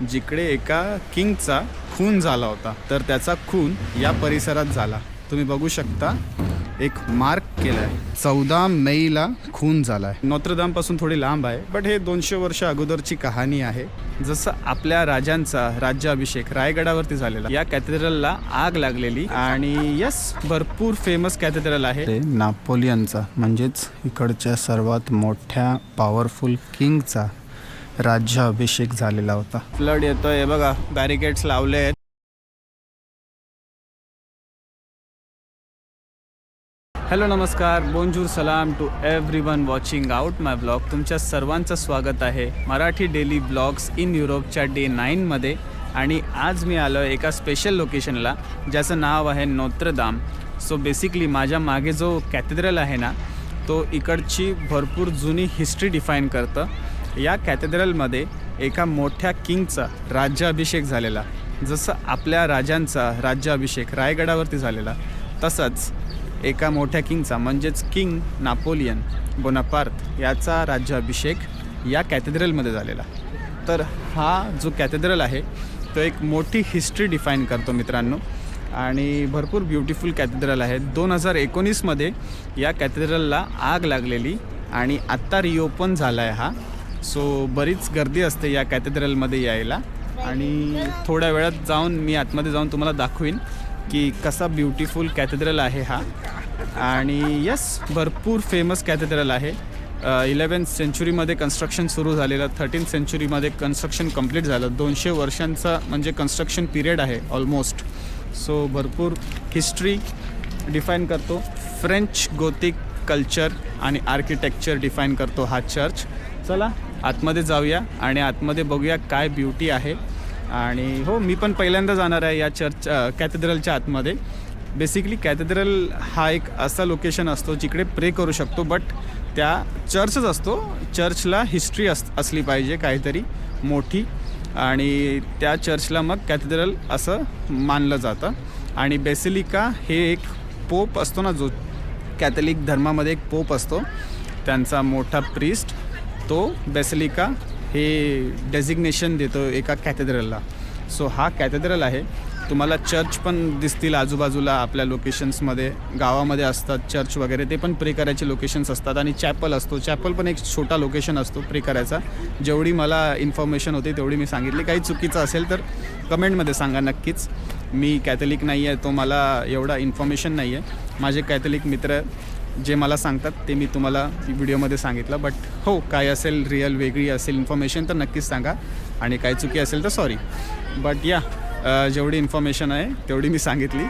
जिकडे एका किंगचा खून झाला होता, तर त्याचा खून या परिसरात झाला. तुम्ही बघू शकता एक मार्क केलाय. 14 मेला खून झालाय. नोत्रदाम पासून थोडी लांब आहे, बट हे 200 वर्ष अगोदरची कहाणी आहे. जसं आपल्या राजांचा राज्याभिषेक रायगडावरती झालेला, या कॅथेड्रलला आग लागलेली आणि यस, भरपूर फेमस कॅथेड्रल आहे. ते नापोलियनचा म्हणजेच इकडच्या सर्वात मोठ्या पॉवरफुल किंगचा राज्याभिषेक झालेला होता. फ्लड येतोय बघा, बॅरिकेड्स लावले आहेत. हॅलो नमस्कार, बोंजूर सलाम to everyone watching out my blog. तुमच्या सर्वांचं स्वागत आहे मराठी डेली ब्लॉग्स इन युरोपच्या डे 9मध्ये. आणि आज मी आलो आहे एका स्पेशल लोकेशनला ज्याचं नाव आहे नोत्रदाम. सो बेसिकली माझ्या मागे जो कॅथेड्रल आहे ना, तो इकडची भरपूर जुनी हिस्ट्री डिफाईन करतं. या कॅथेड्रलमध्ये एका मोठ्या किंगचा राज्याभिषेक झालेला. जसं आपल्या राजांचा राज्याभिषेक रायगडावरती झालेला, तसंच एका मोठ्या किंगचा म्हणजेच किंग नापोलियन बोनापार्ट याचा राज्याभिषेक या कॅथेड्रलमध्ये झालेला. तर हा जो कॅथेड्रल आहे तो एक मोठी हिस्ट्री डिफाईन करतो मित्रांनो, आणि भरपूर ब्युटिफुल कॅथेड्रल आहे. 2019मध्ये या कॅथेड्रलला आग लागलेली आणि आत्ता रिओपन झाला आहे हा. सो बरीच गर्दी असते या कॅथेड्रलमध्ये यायला, आणि थोड्या वेळात जाऊन मी आतमध्ये जाऊन तुम्हाला दाखवीन की कसा ब्युटिफुल कॅथेड्रल आहे हा. आणि यस, भरपूर फेमस कॅथेड्रल आहे. 11th सेंचुरीमध्ये कन्स्ट्रक्शन सुरू झालेलं, 13th सेंचुरीमध्ये कन्स्ट्रक्शन कंप्लीट झालं. 200 वर्षांचा म्हणजे कन्स्ट्रक्शन पिरियड आहे ऑलमोस्ट. सो भरपूर हिस्ट्री डिफाईन करतो. फ्रेंच गोथिक कल्चर आणि आर्किटेक्चर डिफाईन करतो हा चर्च. चला आतमध्ये जाऊया आणि आतमध्ये बघूया काय ब्युटी आहे. आणि हो, मी पण पहिल्यांदा जाणार आहे या चर्च कॅथेड्रलच्या आतमध्ये. बेसिकली कॅथेड्रल हा एक असा लोकेशन असतो जिकडे प्रे करू शकतो, बट त्या चर्चच असतो. चर्चला हिस्ट्री असली पाहिजे काहीतरी मोठी, आणि त्या चर्चला मग कॅथेड्रल असं मानलं जातं. आणि बेसिलिका हे एक पोप असतो ना, जो कॅथलिक धर्मामध्ये एक पोप असतो, त्यांचा मोठा प्रीस्ट, तो बेसिलिका हे डेझिग्नेशन देतो एका कॅथेड्रलला. सो हा कॅथेड्रल आहे. तुम्हाला चर्च पण दिसतील आजूबाजूला आपल्या लोकेशन्समध्ये. गावामध्ये असतात चर्च वगैरे, ते पण प्रे करायचे लोकेशन्स असतात. आणि चॅपल असतो. चॅपल पण एक छोटा लोकेशन असतो प्रे करायचा. जेवढी मला इन्फॉर्मेशन होती तेवढी मी सांगितली. काही चुकीचं असेल तर कमेंटमध्ये सांगा नक्कीच. मी कॅथलिक नाही आहे, तो मला एवढा इन्फॉर्मेशन नाही आहे. माझे कॅथलिक मित्र जे मला सांगतात ते मी तुम्हाला व्हिडिओमध्ये सांगितलं. बट हो, काय असेल रिअल वेगळी असेल इन्फॉर्मेशन तर नक्कीच सांगा, आणि काही चुकी असेल तर सॉरी. बट या, जेवढी इन्फॉर्मेशन आहे तेवढी मी सांगितली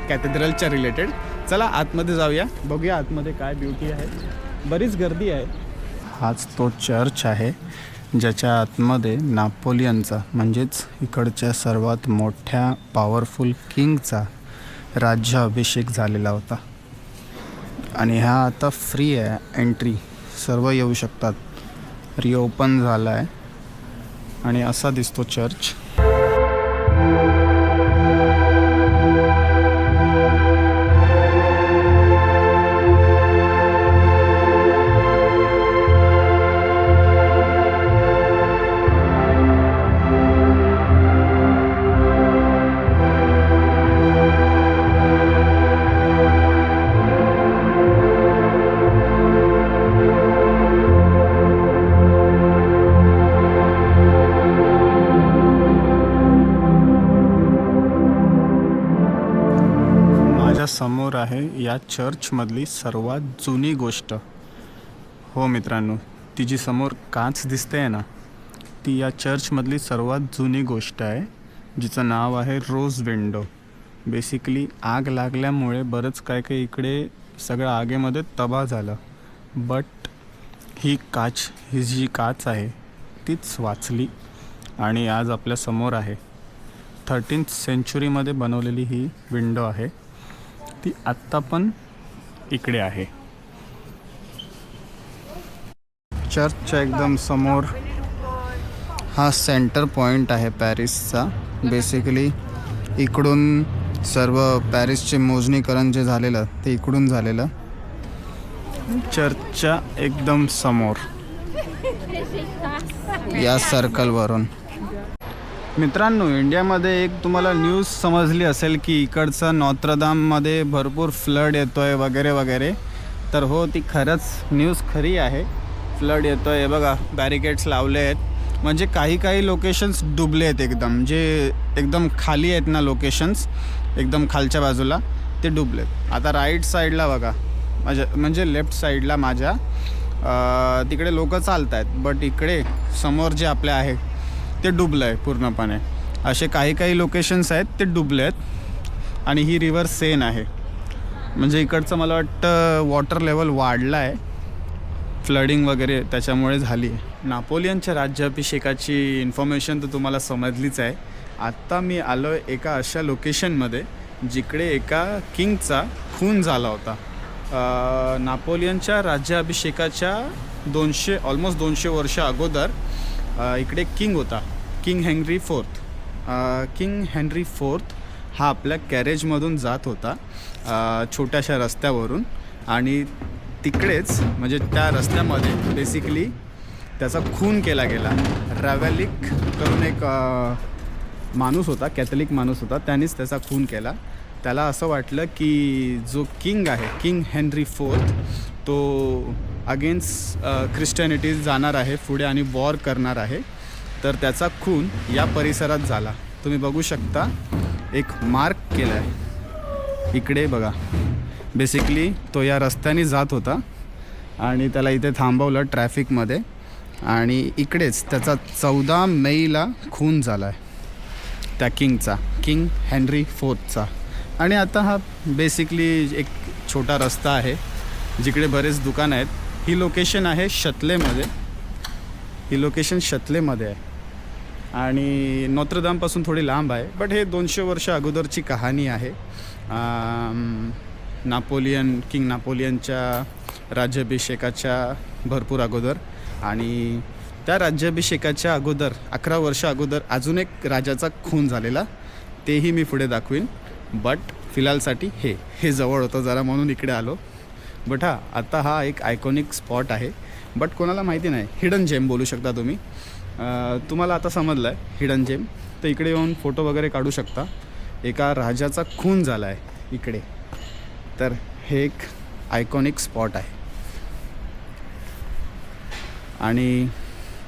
कॅथेड्रलच्या रिलेटेड. चला आतमध्ये जाऊया, बघूया आतमध्ये काय ब्युटी आहे. बरीच गर्दी आहे. हाच तो चर्च आहे ज्याच्या आतमध्ये नापोलियनचा म्हणजेच इकडच्या सर्वात मोठ्या पॉवरफुल किंगचा राज्याभिषेक झालेला होता. आणि हा आता फ्री आहे एंट्री, सर्व येऊ शकतात. रिओपन झाला आहे आणि असा दिसतो चर्च. समोर आहे या चर्चमधली सर्वात जुनी गोष्ट. हो मित्रांनो, ती जी समोर काच दिसते आहे ना, ती या चर्चमधली सर्वात जुनी गोष्ट आहे, जिचं नाव आहे रोज विंडो. बेसिकली आग लागल्यामुळे बरंच काय काय इकडे सगळं आगीमध्ये तबाह झालं, बट ही जी काच आहे तीच वाचली आणि आज आपल्या समोर आहे. 13th सेंचुरीमध्ये बनवलेली ही विंडो आहे. ती आत्ता पण इकडे आहे. चर्चच्या एकदम समोर हा सेंटर पॉईंट आहे पॅरिसचा. बेसिकली इकडून सर्व पॅरिसचे मोजणीकरण जे झालेलं ते इकडून झालेलं. चर्चच्या एकदम समोर या सर्कलवरून मित्रांनो, इंडियामध्ये एक तुम्हाला न्यूज समजली असेल की इकडचं नॉत्रदाममध्ये भरपूर फ्लड येतो आहे वगैरे वगैरे. तर हो, ती खरंच न्यूज खरी आहे. फ्लड येतो आहे, बघा बॅरिकेड्स लावले आहेत. म्हणजे काही लोकेशन्स डुबले आहेत एकदम, जे एकदम खाली आहेत ना लोकेशन्स, एकदम खालच्या बाजूला ते डुबलेत. आता राईट साईडला बघा, म्हणजे लेफ्ट साईडला माझ्या तिकडे लोक चालत आहेत, बट इकडे समोर जे आपले आहे ते डुबलं आहे पूर्णपणे. असे काही लोकेशन्स आहेत ते डुबले आहेत. आणि ही रिव्हर सेन आहे, म्हणजे इकडचं मला वाटतं वॉटर लेवल वाढला आहे, फ्लडिंग वगैरे त्याच्यामुळे झाली आहे. नापोलियनच्या राज्याभिषेकाची इन्फॉर्मेशन तर तुम्हाला समजलीच आहे. आत्ता मी आलो आहे एका अशा लोकेशनमध्ये जिकडे एका किंगचा खून झाला होता. नापोलियनच्या राज्याभिषेकाच्या ऑलमोस्ट 200 वर्ष अगोदर इकडे किंग होता, king Henry fourth. King Henry fourth हा आपल्या कॅरेजमधून जात होता छोट्याशा रस्त्यावरून, आणि तिकडेच म्हणजे त्या रस्त्यामध्ये बेसिकली त्याचा खून केला गेला. रॅव्हॅलिक करून एक माणूस होता, कॅथलिक माणूस होता, त्यानेच त्याचा खून केला. त्याला असं वाटलं की जो किंग आहे, किंग हेनरी फोर्थ, तो अगेन्स्ट ख्रिश्चॅनिटी जाणार आहे पुढे आणि वॉर करणार आहे. तर त्याचा खून या परिसरात झाला. तुम्ही बघू शकता, एक मार्क केला आहे इकडे बघा. बेसिकली तो या रस्त्याने जात होता आणि त्याला इथे थांबवलं ट्रॅफिकमध्ये, आणि इकडेच त्याचा 14 मेला खून झाला आहे त्या किंगचा, किंग हेनरी फोर्थचा. आणि आता हा बेसिकली एक छोटा रस्ता आहे जिकडे बरेच दुकानं आहेत. ही लोकेशन आहे शतलेमध्ये, ही लोकेशन शतलेमध्ये आहे आणि नॉत्रदामपासून थोडी लांब आहे. बट हे 200 वर्ष अगोदरची कहाणी आहे. किंग नापोलियनच्या राज्याभिषेकाच्या भरपूर अगोदर. आणि त्या राज्याभिषेकाच्या अगोदर 11 वर्ष अगोदर अजून एक राजाचा खून झालेला, तेही मी पुढे दाखवीन. बट फिलहालसाठी हे जवळ होतं जरा म्हणून इकडे आलो. बट आता हा एक आयकॉनिक स्पॉट आहे, बट कोणाला माहिती नाही. हिडन जेम बोलू शकता तुम्ही. तुम्हाला आता समजलं आहे हिडन जेम. तर इकडे येऊन फोटो वगैरे काढू शकता. एका राजाचा खून झाला आहे इकडे, तर हे एक आयकॉनिक स्पॉट आहे. आणि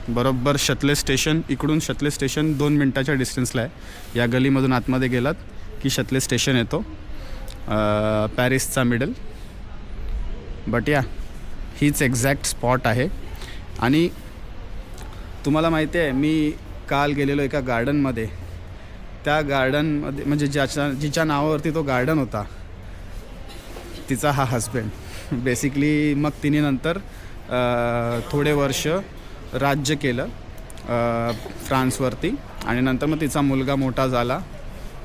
बरोबर शतले स्टेशन, इकडून शतले स्टेशन 2 मिनटाच्या डिस्टन्सला आहे. या गलीमधून आतमध्ये गेलात की शतले स्टेशन येतो, पॅरिसचा मिडल. बट हीच एक्झॅक्ट स्पॉट आहे. आणि तुम्हाला माहिती आहे, मी काल गेलेलो एका गार्डनमध्ये. त्या गार्डनमध्ये म्हणजे जिच्या नावावरती तो गार्डन होता, तिचा हा हजबंड बेसिकली. मग तिने नंतर थोडे वर्ष राज्य केलं फ्रान्सवरती, आणि नंतर मग तिचा मुलगा मोठा झाला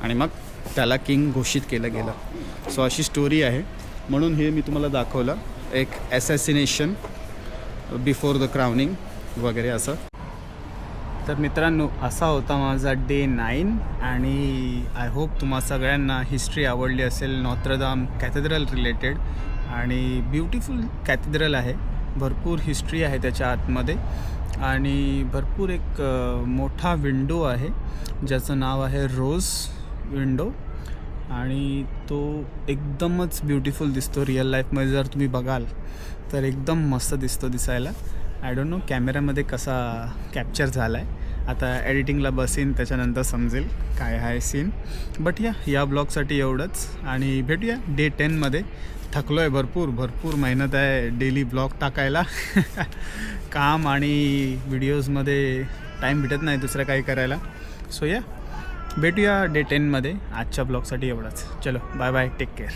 आणि मग त्याला किंग घोषित केलं गेलं. सो अशी स्टोरी आहे, म्हणून हे मी तुम्हाला दाखवलं. एक ॲसॅसिनेशन बिफोर द क्राउनिंग वगैरे असं. तर मित्रांनो, असा होता माझा डे 9. आणि आय होप तुम्हा सगळ्यांना हिस्ट्री आवडली असेल नॉत्रदाम कॅथेड्रल रिलेटेड. आणि ब्युटिफुल कॅथेड्रल आहे, भरपूर हिस्ट्री आहे त्याच्या आतमध्ये. आणि भरपूर एक मोठा विंडो आहे ज्याचं नाव आहे रोज विंडो. आणि तो एकदमच ब्युटिफुल दिसतो. रिअल लाईफमध्ये जर तुम्ही बघाल तर एकदम मस्त दिसतो दिसायला. आय डोंट नो कॅमेऱ्यामध्ये कसा कॅप्चर झाला आहे. आता एडिटिंगला बसेन त्याच्यानंतर समजेल काय आहे सीन. बट या ब्लॉगसाठी एवढंच, आणि भेटूया डे 10मध्ये. थकलो आहे, भरपूर मेहनत आहे डेली ब्लॉग टाकायला. काम आणि व्हिडिओजमध्ये टाईम भेटत नाही दुसरं काही करायला. सो भेटूया डे 10मध्ये. आजच्या ब्लॉगसाठी एवढंच. चलो बाय बाय, टेक केअर.